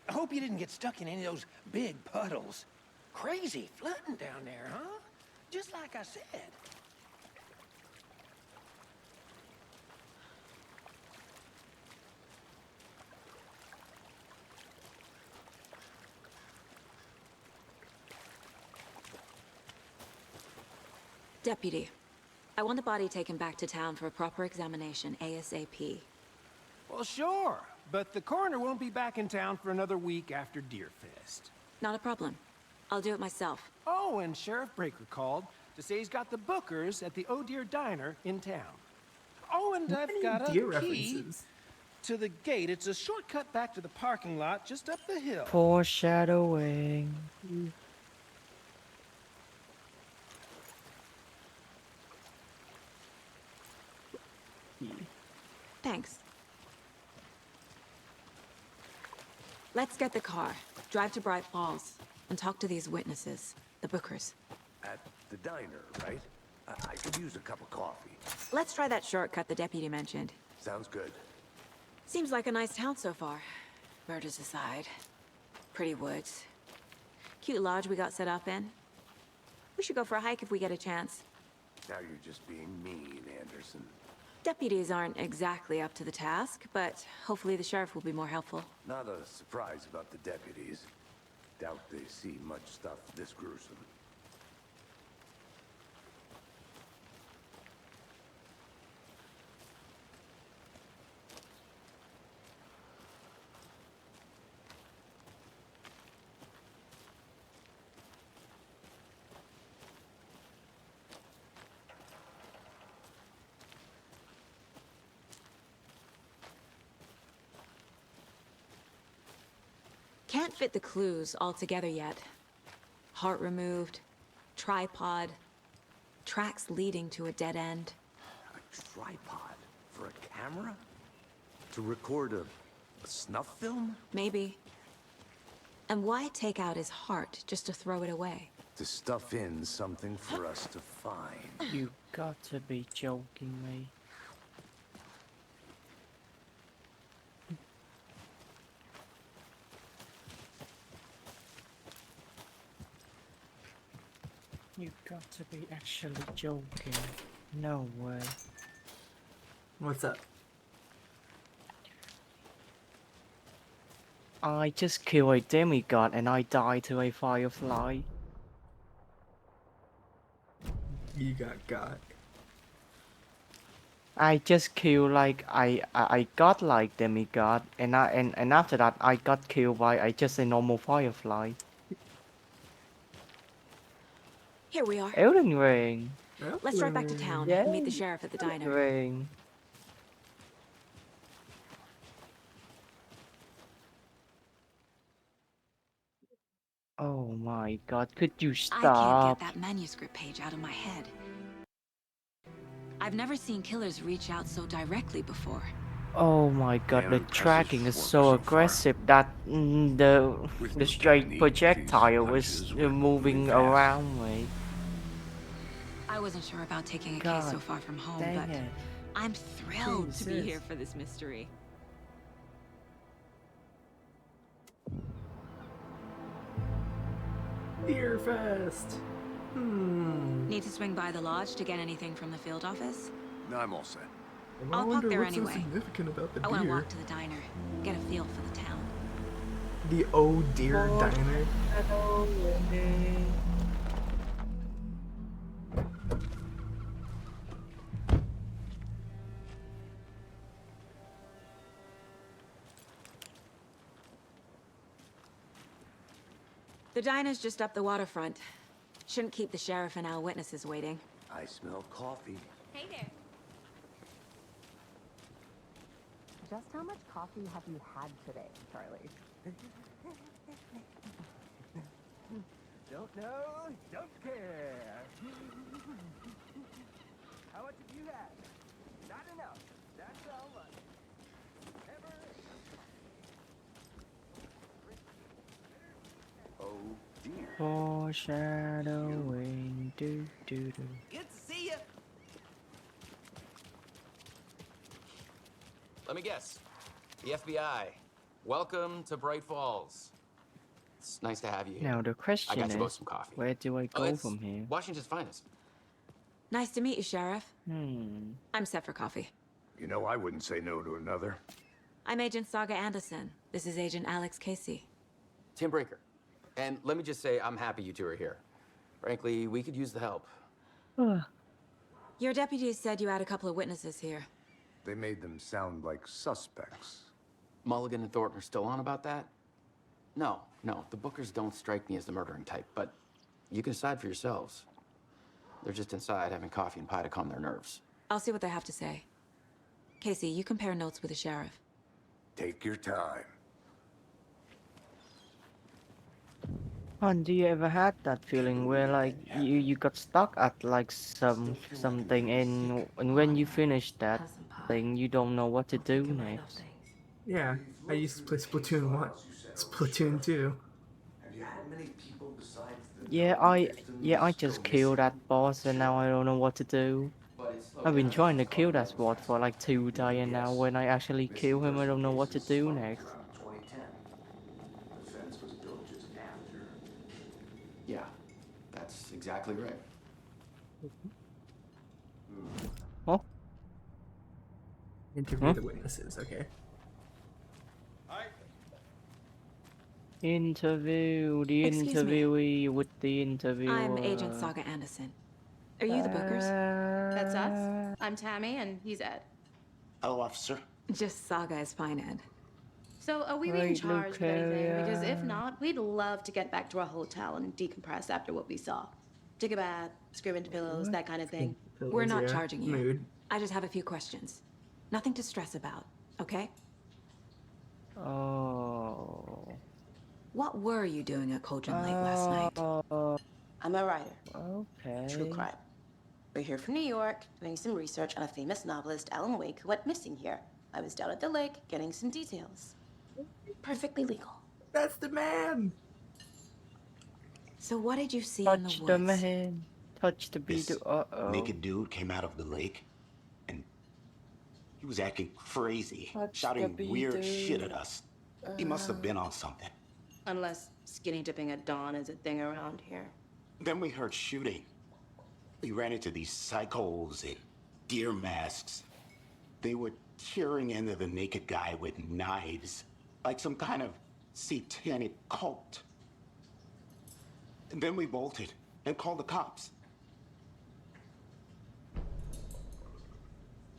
I hope you didn't get stuck in any of those big puddles. Crazy flooding down there, huh? Just like I said. Deputy, I want the body taken back to town for a proper examination ASAP. Well, sure, but the coroner won't be back in town for another week after Deerfest. Not a problem. I'll do it myself. Oh, and Sheriff Breaker called to say he's got the Bookers at the Oh Deer Diner in town. Oh, and I've got a Deer key references. to the gate. It's a shortcut back to the parking lot just up the hill. Foreshadowing. Thanks. Let's get the car, drive to Bright Falls, and talk to these witnesses, the Bookers. At the diner, right? I could use a cup of coffee. Let's try that shortcut the deputy mentioned. Sounds good. Seems like a nice town so far. Murders aside. Pretty woods. Cute lodge we got set up in. We should go for a hike if we get a chance. Now you're just being mean, Anderson. Deputies aren't exactly up to the task, but hopefully the sheriff will be more helpful. Not a surprise about the deputies. Doubt they see much stuff this gruesome. Can't fit the clues all together yet. Heart removed, tripod, tracks leading to a dead end. A tripod for a camera? To record a snuff film? Maybe. And why take out his heart just to throw it away? To stuff in something for us to find. You got to be joking me. You got to be actually joking. No way. What's up? I just killed a demigod and I died to a firefly. You got. I just killed like I got like demigod and after that I got killed by just a normal firefly. Here we are. Elden Ring. Let's drive back to town Yeah. and meet the sheriff at the diner. Ring. Oh my god, could you I can't stop? get that manuscript page out of my head. I've never seen killers reach out so directly before. Oh my god, the Damn, tracking is impressive so work so far. aggressive that With the no straight technique, projectile these was punches were moving moving fast. around me. I wasn't sure about taking a case so God far from home, dang but it. I'm thrilled to be Jesus. here for this mystery. Deerfest. Need to swing by the lodge to get anything from the field office? No, I'm all set. I I'll wonder pop there what's so anyway. significant about the I want to deer. walk to the diner, get a feel for the town. The Oh Deer Diner. The diner's just up the waterfront. Shouldn't keep the sheriff and our witnesses waiting. I smell coffee. Hey there. Just how much coffee have you had today, Charlie? Don't know, don't care. How much have you had? Not enough. That's all right. Never. Oh dear. Foreshadowing. Do do do. Good to see you. Let me guess. The FBI. Welcome to Bright Falls. It's nice to have you here. Now the I question got you both is, some coffee. where do I go it's from here? Washington's finest. Nice to meet you, Sheriff. Hmm. I'm set for coffee. You know, I wouldn't say no to another. I'm Agent Saga Anderson. This is Agent Alex Casey. Tim Brinker. And let me just say, I'm happy you two are here. Frankly, we could use the help. Your deputies said you had a couple of witnesses here. They made them sound like suspects. Mulligan and Thornton are still on about that? No, the Bookers don't strike me as the murdering type, but you can decide for yourselves. They're just inside having coffee and pie to calm their nerves. I'll see what they have to say. Casey, you compare notes with the sheriff. Take your time. And do you ever had that feeling where like you got stuck at like something and when you finish that thing you don't know what to do next? Yeah, I used to play Splatoon 1, Splatoon 2. Yeah, I just killed that boss and now I don't know what to do. I've been trying to kill that spot for like 2 days and now when I actually kill him I don't know what to do next. Yeah, that's exactly right. Oh? Interview the witnesses, okay. Interview the Excuse me. interviewee with the interviewer. I'm Agent Saga Anderson. Are you the Bookers? That's us. I'm Tammy, and he's Ed. Hello, officer. Just Saga is fine, Ed. So are we being Right, charged with anything? Lucaria. Because if not, we'd love to get back to our hotel and decompress after what we saw. Take a bath, scream into pillows, that kind of thing. We're not Yeah, charging you. mood. I just have a few questions. Nothing to stress about, okay? Oh. What were you doing at Cauldron Lake last night? I'm a writer. Okay. True crime. We're here from New York, doing some research on a famous novelist, Alan Wake, who went missing here. I was down at the lake, getting some details. Perfectly legal. That's the man! So what did you see in the Touch woods? the man. Touch the beat. This Uh-oh. naked dude came out of the lake, and he was acting crazy, Touch shouting the weird beat. shit at us. He must have been on something. Unless skinny dipping at dawn is a thing around here. Then we heard shooting. We ran into these psychos in deer masks. They were tearing into the naked guy with knives, like some kind of satanic cult. And then we bolted and called the cops.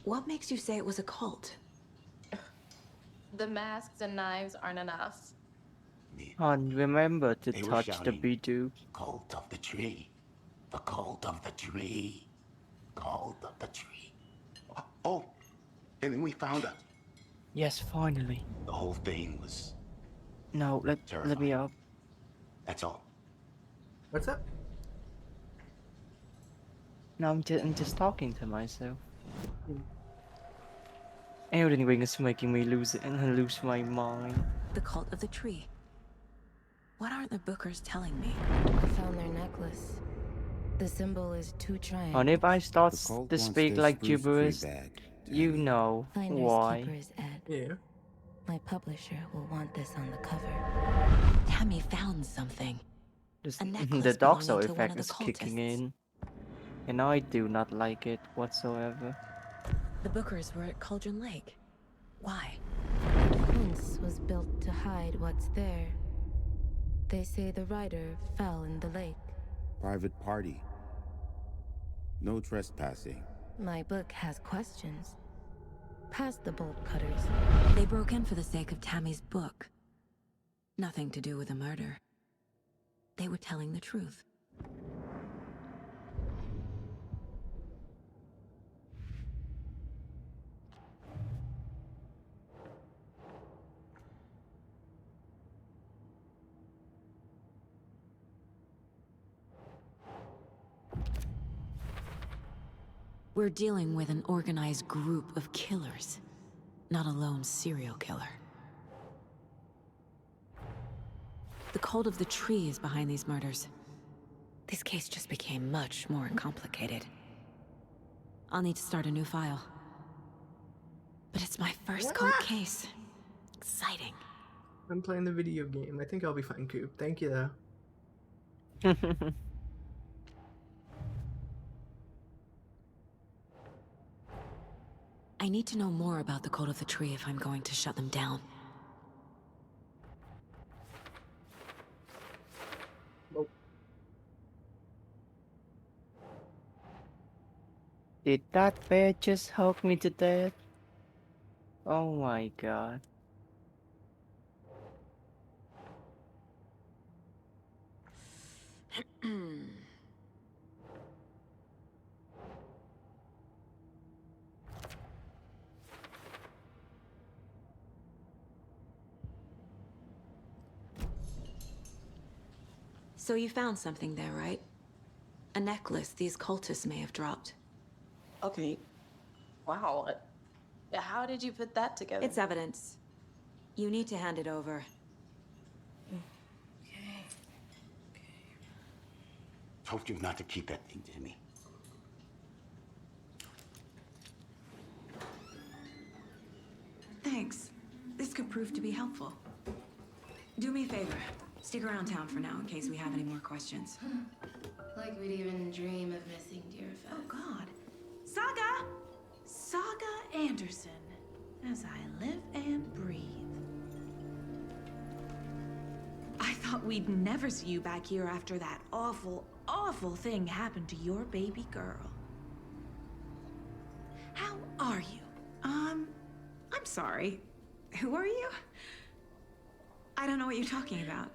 What makes you say it was a cult? The masks and knives aren't enough. And remember to They were touch the shouting, beat. Cult of the tree. The cult of the tree. Cult of the tree. Oh, and then we found her. Yes, finally. The whole thing was... No, let me up. That's all. What's up? No, I'm just talking to myself. Elden Ring is making me lose my mind. The cult of the tree. What aren't the Bookers telling me? I found their necklace. The symbol is two triangles. And if I start The cult to wants speak their like spruce tree gibberish, back, you know Finders why. keepers, Ed. Yeah. My publisher will want this on the cover. Tammy found something. A necklace The Dark Soul belonging to one effect of the is kicking cultists. in. And I do not like it whatsoever. The Bookers were at Cauldron Lake. Why? Once was built to hide what's there. They say the writer fell in the lake. Private party. No trespassing. My book has questions. Past the bolt cutters. They broke in for the sake of Tammy's book. Nothing to do with the murder. They were telling the truth. We're dealing with an organized group of killers, not a lone serial killer. The cult of the tree is behind these murders. This case just became much more complicated. I'll need to start a new file. But it's my first cold case. Exciting. I'm playing the video game. I think I'll be fine, Coop. Thank you, though. I need to know more about the cult of the tree if I'm going to shut them down. Did that bear just hug me to death? Oh my god. So you found something there, right? A necklace these cultists may have dropped. Okay. Wow. How did you put that together? It's evidence. You need to hand it over. Told you not to keep that thing to me. Thanks. This could prove to be helpful. Do me a favor. Stick around town for now in case we have any more questions. Like we'd even dream of missing Deerfest. Oh, God. Saga! Saga Anderson. As I live and breathe. I thought we'd never see you back here after that awful, awful thing happened to your baby girl. How are you? I'm sorry. Who are you? I don't know what you're talking about.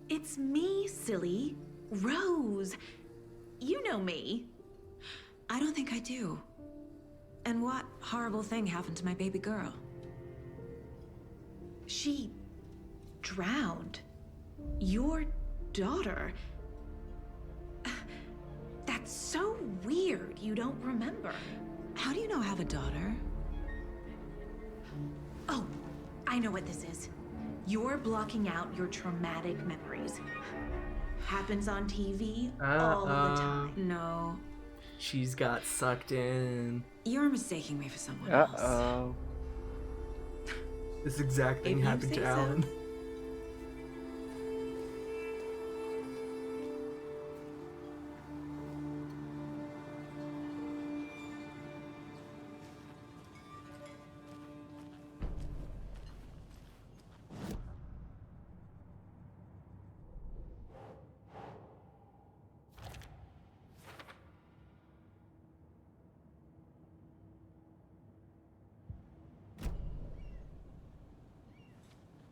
It's me, silly. Rose. You know me. I don't think I do. And what horrible thing happened to my baby girl? She drowned. Your daughter. That's so weird you don't remember. How do you know I have a daughter? Oh, I know what this is. You're blocking out your traumatic memories. Happens on TV all the time. No. She's got sucked in. You're mistaking me for someone else. Uh-oh. This exact thing If you happened to say so. Alan.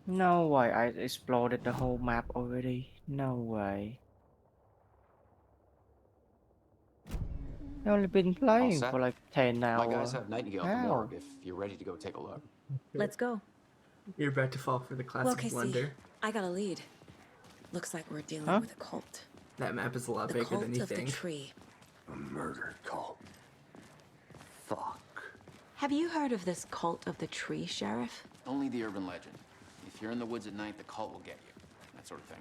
No way, I exploded the whole map already. No way. I've only been playing set? for like 10 hours. My guys have Nightingale at the How? morgue if you're ready to go take a look. Let's go. You're about to fall for the classic Casey, blunder. I got a lead. Looks like we're dealing with a cult. That map is a lot The bigger cult than you of the think. tree. A murder cult. Fuck. Have you heard of this cult of the tree, Sheriff? Only the urban legend. If you're in the woods at night, the cult will get you. That sort of thing.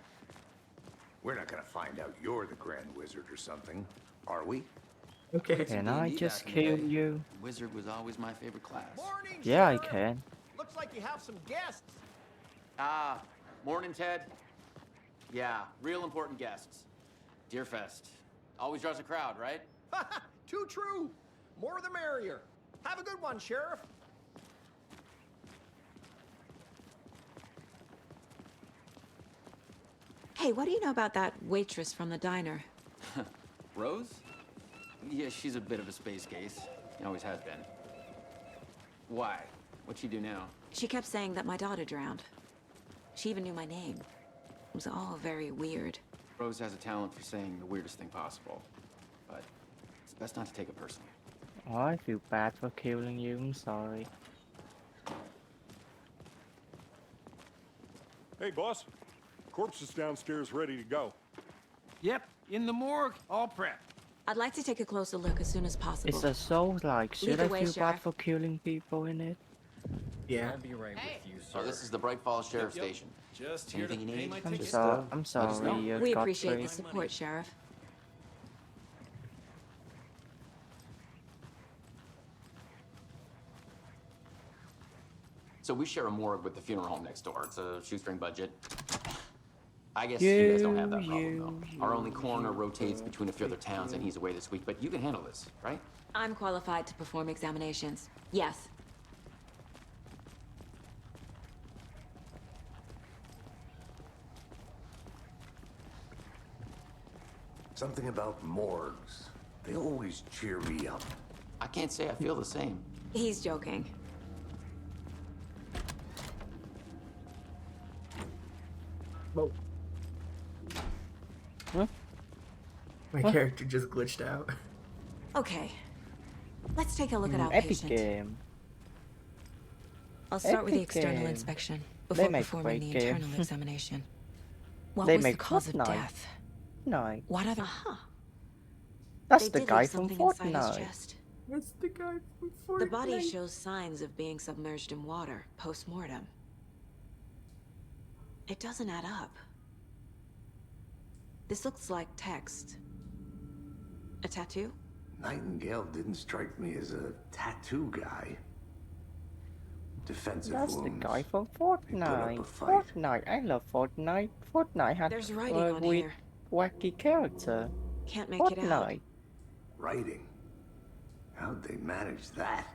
We're not gonna find out you're the Grand Wizard or something, are we? Okay. Can I just kill you? Wizard was always my favorite class. Yeah, I can. Looks like you have some guests. Ah, morning, Ted. Yeah, real important guests. Deerfest. Always draws a crowd, right? Too true. More the merrier. Have a good one, Sheriff. Hey, what do you know about that waitress from the diner? Rose? Yeah, she's a bit of a space case. Always has been. Why? What'd she do now? She kept saying that my daughter drowned. She even knew my name. It was all very weird. Rose has a talent for saying the weirdest thing possible. But it's best not to take it personally. Oh, I feel bad for killing you, I'm sorry. Hey, boss. Corpse is downstairs ready to go. Yep, in the morgue, all prepped. I'd like to take a closer look as soon as possible. It's a soul like, should Lead I the way, feel Sheriff. bad for killing people in it? Yeah. I'll be right with you, sir. So this is the Bright Falls Sheriff Station. Just here to Anything you pay need? my I'm, ticket. I'm Let us know. sorry, We Godfrey. appreciate the support, Sheriff. So we share a morgue with the funeral home next door. It's a shoestring budget. I guess you guys don't have that problem, though. Our only coroner rotates between a few other towns, and he's away this week. But you can handle this, right? I'm qualified to perform examinations. Yes. Something about morgues. They always cheer me up. I can't say I feel the same. He's joking. Whoa. Huh? My character just glitched out. Okay. Let's take a look at Epic outpatient. game. I'll start with the Epic external game. inspection They before make performing the great game. internal examination. What They was the make cause of Fortnite. death? No. What other? Huh. That's They the did guy leave from something inside his Fortnite. chest. That's the guy from Fortnite. The body shows signs of being submerged in water post-mortem. It doesn't add up. This looks like text. A tattoo? Nightingale didn't strike me as a tattoo guy. Defensive That's the wounds. guy from They put up Fortnite. a fight. Fortnite. I love Fortnite. Fortnite had There's writing a on weird, here. wacky character. Can't make it out. Fortnite. Writing. How'd they manage that?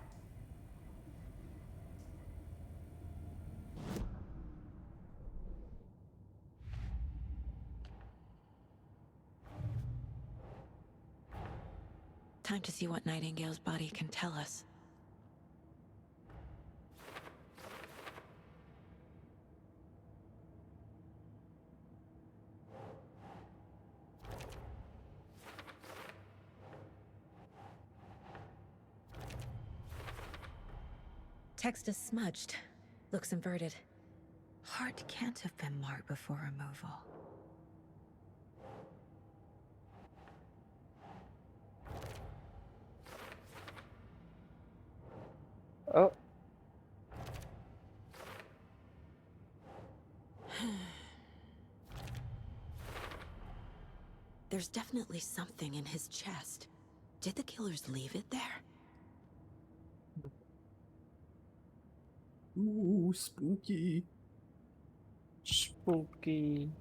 Time to see what Nightingale's body can tell us. Text is smudged. Looks inverted. Heart can't have been marked before removal. Oh. There's definitely something in his chest. Did the killers leave it there? Ooh, spooky. Spooky.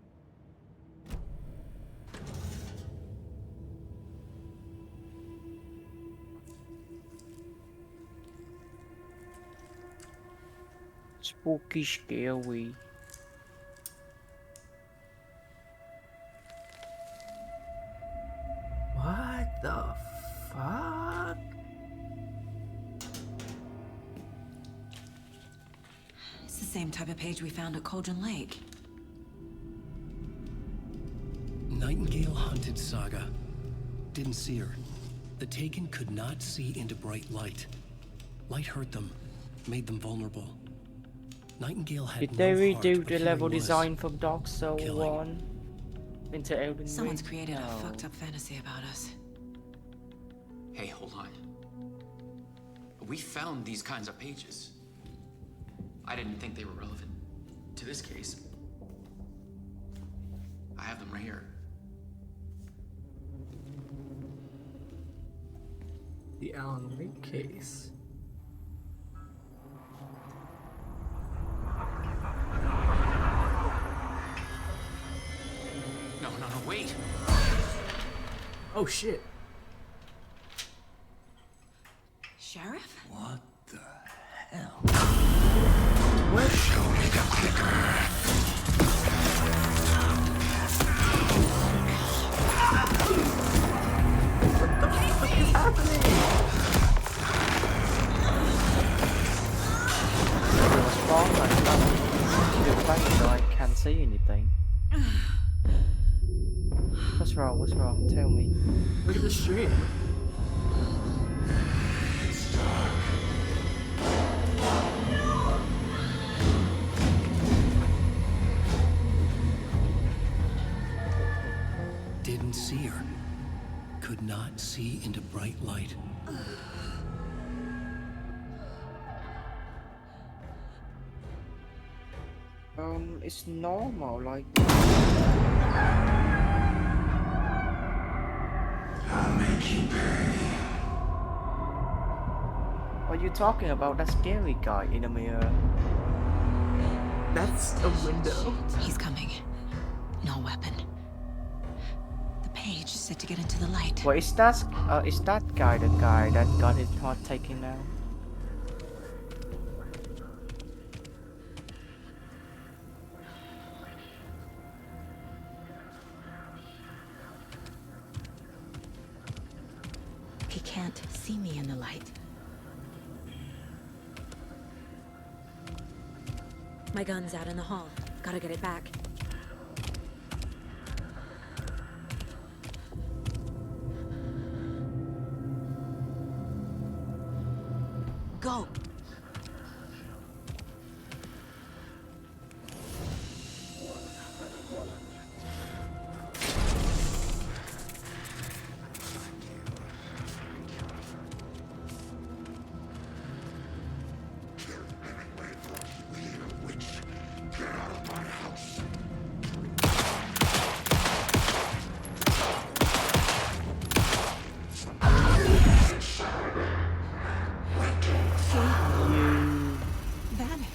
Spooky, scary. What the fuck? It's the same type of page we found at Cauldron Lake. Nightingale hunted Saga. Didn't see her. The Taken could not see into bright light. Light hurt them, made them vulnerable. Nightingale had Did no they heart, redo but the hearing level was. design from Dark Souls 1 into Elden Someone's Ring? created a No. fucked up fantasy about us. Hey, hold on. We found these kinds of pages. I didn't think they were relevant to this case. I have them right here. The Alan Wake case. No, wait! Oh shit. Sheriff? What the hell? What? Show me the clicker. What the fuck is happening? What's wrong? You're playing so I can't see anything. What's wrong? What's wrong? Tell me. Look at the stream. Didn't see her. Could not see into bright light. It's normal, like. I'll make you pay. What are you talking about? That scary guy in the mirror. That's a window. He's coming. No weapon. The page said to get into the light. Well, is that guy the guy that got his heart taken out? can't see me in the light. My gun's out in the hall. Gotta get it back. Go!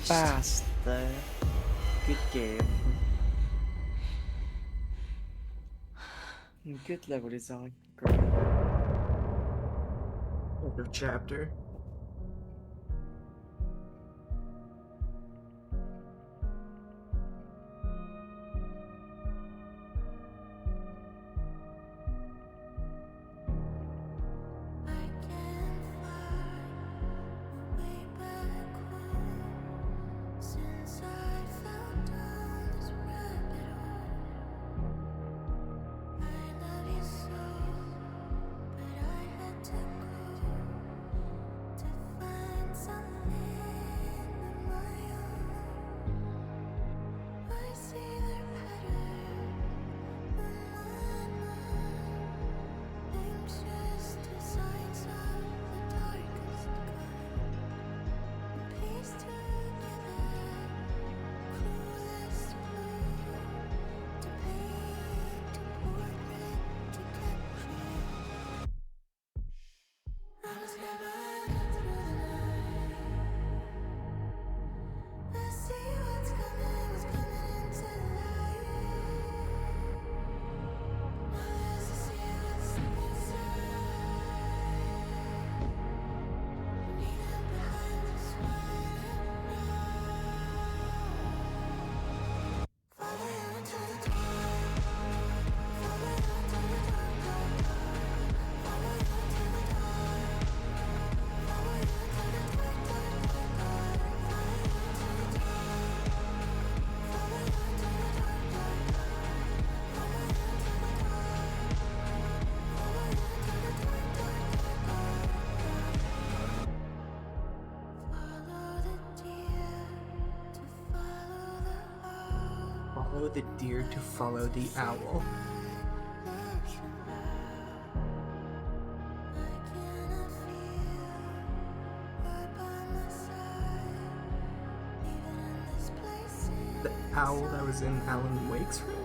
Bastard. Good game. Good level design. Great. End of chapter. Follow the deer to follow the owl. The owl that was in Alan Wake's room?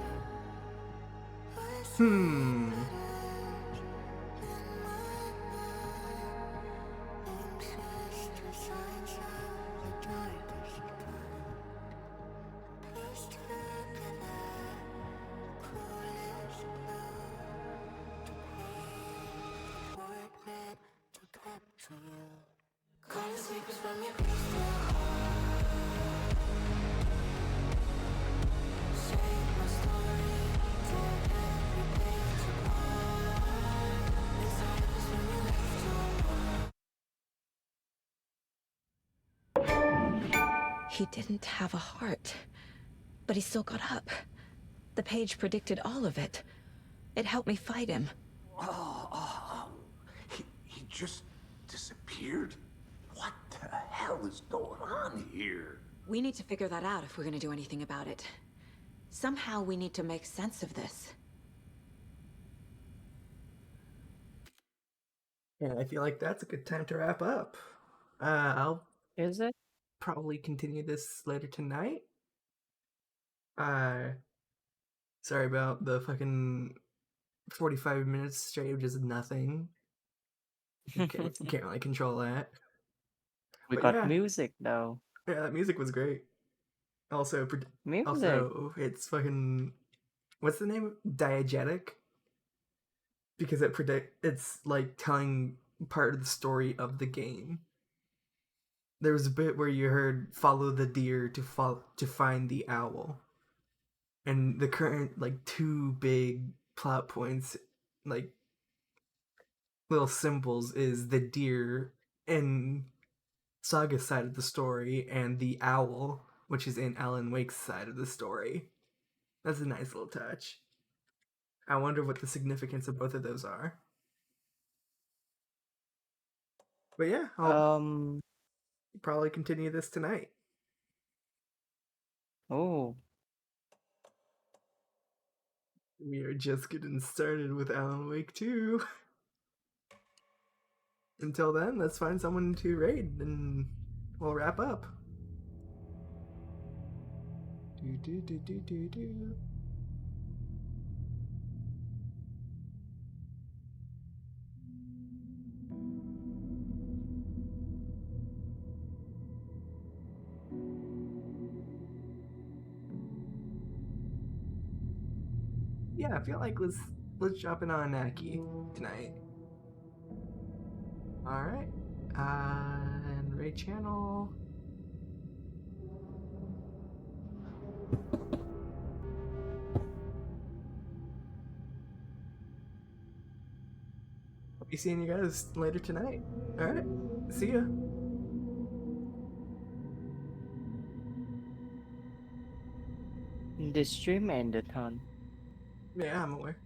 He didn't have a heart, but he still got up. The page predicted all of it. It helped me fight him. He just disappeared? What the hell is going on here? We need to figure that out if we're gonna do anything about it. Somehow we need to make sense of this. And I feel like that's a good time to wrap up. Is it? Probably continue this later tonight. Sorry about the fucking 45 minutes straight of just nothing. Can't really control that. We But got yeah. music though. Yeah, that music was great. Also, Music. also it's fucking, what's the name? Diegetic. Because it's like telling part of the story of the game. There was a bit where you heard "follow the deer to find the owl," and the current like two big plot points, like little symbols is the deer in Saga's side of the story and the owl, which is in Alan Wake's side of the story. That's a nice little touch. I wonder what the significance of both of those are. But yeah, I'll probably continue this tonight. Oh. We are just getting started with Alan Wake 2. Until then, let's find someone to raid and we'll wrap up. Do. Yeah, I feel like let's drop in on Aki tonight. Alright. And raid channel. I'll be seeing you guys later tonight. Alright. See ya. The stream ended, hon. Yeah, I'm aware.